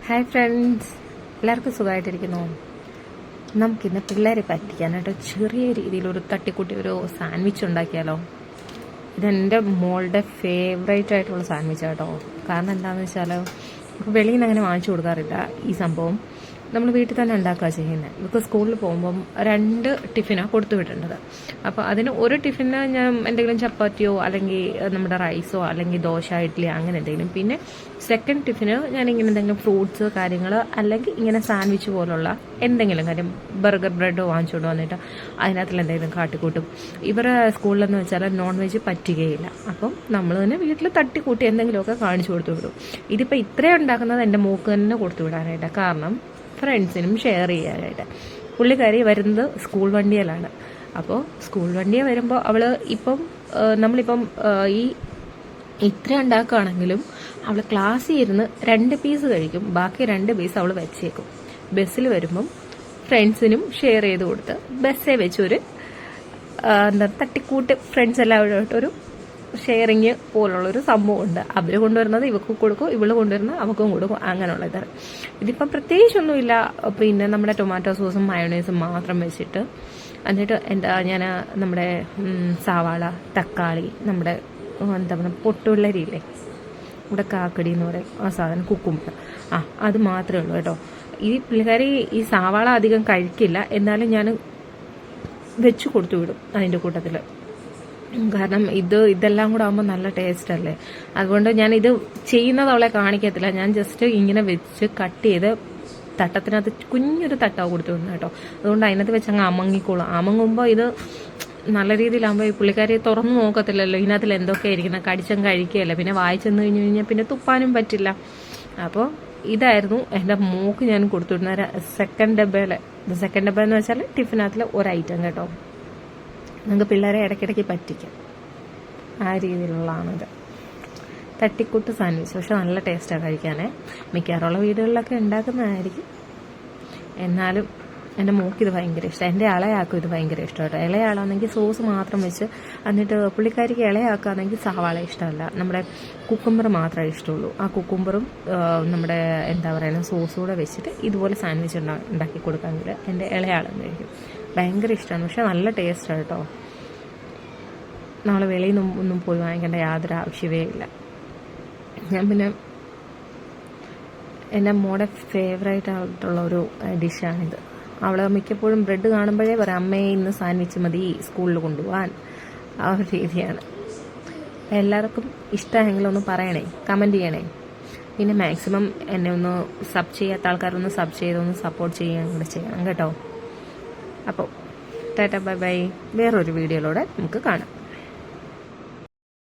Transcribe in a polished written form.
Hi friends, എല്ലാവർക്കും സുഖമായിട്ടിരിക്കുന്നു. നമുക്കിന്ന് പിള്ളേരെ പറ്റിക്കാനായിട്ട് ചെറിയ രീതിയിലൊരു തട്ടിക്കൂട്ടി ഒരു സാൻഡ്വിച്ച് ഉണ്ടാക്കിയാലോ. ഇതെൻ്റെ മോളുടെ ഫേവറേറ്റ് ആയിട്ടുള്ള സാൻഡ്വിച്ച് കേട്ടോ. കാരണം എന്താണെന്ന് വെച്ചാൽ വെളിയിൽ നിന്ന് അങ്ങനെ വാങ്ങിച്ചു കൊടുക്കാറില്ല ഈ സംഭവം. നമ്മൾ വീട്ടിൽ തന്നെ ഉണ്ടാക്കുക ചെയ്യുന്നത്. ഇവർക്ക് സ്കൂളിൽ പോകുമ്പം 2 ടിഫിനാണ് കൊടുത്തു വിടേണ്ടത്. അപ്പോൾ അതിന് ഒരു ടിഫിന് ഞാൻ എന്തെങ്കിലും ചപ്പാത്തിയോ അല്ലെങ്കിൽ നമ്മുടെ റൈസോ അല്ലെങ്കിൽ ദോശ ഇഡ്ഡലി അങ്ങനെ എന്തെങ്കിലും. പിന്നെ സെക്കൻഡ് ടിഫിന് ഞാനിങ്ങനെ എന്തെങ്കിലും ഫ്രൂട്ട്സ് കാര്യങ്ങൾ അല്ലെങ്കിൽ ഇങ്ങനെ സാൻഡ്വിച്ച് പോലുള്ള എന്തെങ്കിലും കാര്യം ബർഗർ ബ്രെഡോ വാങ്ങിച്ചുകൊണ്ട് വന്നിട്ട് അതിനകത്തിൽ എന്തെങ്കിലും കാട്ടിക്കൂട്ടും. ഇവരുടെ സ്കൂളിലെന്ന് വെച്ചാൽ നോൺ വെജ് പറ്റുകയില്ല. അപ്പം നമ്മൾ തന്നെ വീട്ടിൽ തട്ടിക്കൂട്ടി എന്തെങ്കിലുമൊക്കെ കാണിച്ചു കൊടുത്തു വിടും. ഇതിപ്പോൾ ഇത്രയും ഉണ്ടാക്കുന്നത് എൻ്റെ മൂക്ക് തന്നെ കൊടുത്തു വിടാനായിട്ട്, കാരണം ഫ്രണ്ട്സിനും ഷെയർ ചെയ്യാനായിട്ട്. പുള്ളിക്കാരി വരുന്നത് സ്കൂൾ വണ്ടിയിലാണ്. അപ്പോൾ സ്കൂൾ വണ്ടിയെ വരുമ്പോൾ അവൾ നമ്മളിപ്പം ഈ ഇത്ര ഉണ്ടാക്കുകയാണെങ്കിലും അവൾ ക്ലാസ്സിൽ ഇരുന്ന് 2 പീസ് കഴിക്കും. ബാക്കി 2 പീസ് അവൾ വെച്ചേക്കും. ബസ്സിൽ വരുമ്പം ഫ്രണ്ട്സിനും ഷെയർ ചെയ്ത് കൊടുത്ത് ബസ്സേ വെച്ചൊരു തട്ടിക്കൂട്ട് ഫ്രണ്ട്സ് എല്ലാവരുമായിട്ടൊരു ഷെയറിങ് പോലുള്ളൊരു സംഭവമുണ്ട്. അവർ കൊണ്ടുവരുന്നത് ഇവർക്ക് കൊടുക്കും, ഇവള് കൊണ്ടുവരുന്നത് അവൾക്കും കൊടുക്കും, അങ്ങനെയുള്ള ഇതാണ്. ഇതിപ്പം പ്രത്യേകിച്ചൊന്നുമില്ല. പിന്നെ നമ്മുടെ ടൊമാറ്റോ സോസും മയോണൈസും മാത്രം വെച്ചിട്ട് എന്നിട്ട് ഞാൻ നമ്മുടെ സവാള, തക്കാളി, നമ്മുടെ എന്താ പറയുക പൊട്ടുള്ളരിയില്ലേ, ഇവിടെ കാക്കടി എന്ന് പറയും ആ സാധനം, കുക്കുമ്പർ, അത് മാത്രമേ ഉള്ളൂ കേട്ടോ. ഈ പുള്ളിക്കാരി ഈ സവാള അധികം കഴിക്കില്ല, എന്നാലും ഞാൻ വെച്ച് കൊടുത്തു വിടും അതിൻ്റെ കൂട്ടത്തിൽ. കാരണം ഇതെല്ലാം കൂടെ ആകുമ്പോൾ നല്ല ടേസ്റ്റ് അല്ലേ. അതുകൊണ്ട് ഞാൻ ഇത് ചെയ്യുന്നത് അവളെ കാണിക്കത്തില്ല. ഞാൻ ജസ്റ്റ് ഇങ്ങനെ വെച്ച് കട്ട് ചെയ്ത് തട്ടത്തിനകത്ത് കുഞ്ഞൊരു തട്ടാവ് കൊടുത്തു വിടുന്നു കേട്ടോ. അതുകൊണ്ട് അതിനകത്ത് വെച്ച് അങ്ങ് അമങ്ങിക്കോളും. അമങ്ങുമ്പോൾ ഇത് നല്ല രീതിയിലാകുമ്പോൾ ഈ പുള്ളിക്കാരി തുറന്നു നോക്കത്തില്ലല്ലോ ഇതിനകത്തിൽ എന്തൊക്കെ ഇരിക്കുന്നത്, കടിച്ചങ്ങ് കഴിക്കുകയല്ല. പിന്നെ വായിച്ചെന്ന് കഴിഞ്ഞ് കഴിഞ്ഞാൽ പിന്നെ തുപ്പാനും പറ്റില്ല. അപ്പോൾ ഇതായിരുന്നു എൻ്റെ മോക്ക് ഞാൻ കൊടുത്തുവിടുന്ന സെക്കൻഡ് ഡബ്ബ എന്ന് വെച്ചാൽ ടിഫിനകത്തിലെ ഒരു ഐറ്റം കേട്ടോ. നമുക്ക് പിള്ളേരെ ഇടയ്ക്കിടയ്ക്ക് പറ്റിക്കാം, ആ രീതിയിലുള്ളതാണിത്. തട്ടിക്കൂട്ട് സാൻഡ്വിച്ച്. പക്ഷെ നല്ല ടേസ്റ്റാണ് കഴിക്കാനേ. മിക്കവാറുള്ള വീടുകളിലൊക്കെ ഉണ്ടാക്കുന്നതായിരിക്കും. എന്നാലും എൻ്റെ മോക്ക് ഇത് ഭയങ്കര ഇഷ്ടം. എൻ്റെ ഇളയാക്കും ഇത് ഭയങ്കര ഇഷ്ടം കേട്ടോ. ഇളയാളാണെങ്കിൽ സോസ് മാത്രം വെച്ച്, എന്നിട്ട് പുള്ളിക്കാരിക്ക് ഇളയാക്കുകയാണെങ്കിൽ സവാള ഇഷ്ടമല്ല, നമ്മുടെ കുക്കുംബർ മാത്രമേ ഇഷ്ടമുള്ളൂ. ആ കുക്കുംബറും നമ്മുടെ എന്താ പറയുക സോസും കൂടെ വെച്ചിട്ട് ഇതുപോലെ സാൻഡ്വിച്ച് ഉണ്ടാക്കി കൊടുക്കാമെങ്കിൽ എൻ്റെ ഇളയാളെന്ന് കഴിക്കും. ഭയങ്കര ഇഷ്ടമാണ്. പക്ഷെ നല്ല ടേസ്റ്റാണ് കേട്ടോ. നമ്മൾ വെളിയിൽ നിന്നൊന്നും പോയി വാങ്ങിക്കേണ്ട യാതൊരു ആവശ്യമേ ഇല്ല. ഞാൻ പിന്നെ എൻ്റെ മോടെ ഫേവറേറ്റ് ആയിട്ടുള്ള ഒരു ഡിഷാണിത്. അവൾ മിക്കപ്പോഴും ബ്രെഡ് കാണുമ്പോഴേ പറയാം, അമ്മയെ ഇന്ന് സാൻഡ്വിച്ച് മതി സ്കൂളിൽ കൊണ്ടുപോകാൻ, ആ ഒരു രീതിയാണ്. എല്ലാവർക്കും ഇഷ്ടമായെങ്കിലും ഒന്ന് പറയണേ, കമൻറ്റ് ചെയ്യണേ. പിന്നെ മാക്സിമം എന്നെ ഒന്ന് സബ് ചെയ്യാത്ത ആൾക്കാരൊന്ന് സബ് ചെയ്തൊന്ന് സപ്പോർട്ട് ചെയ്യുകയും കൂടെ ചെയ്യണം കേട്ടോ. അപ്പോൾ ടാറ്റ ബൈ ബൈ. വേറൊരു വീഡിയോയിലൂടെ നമുക്ക് കാണാം.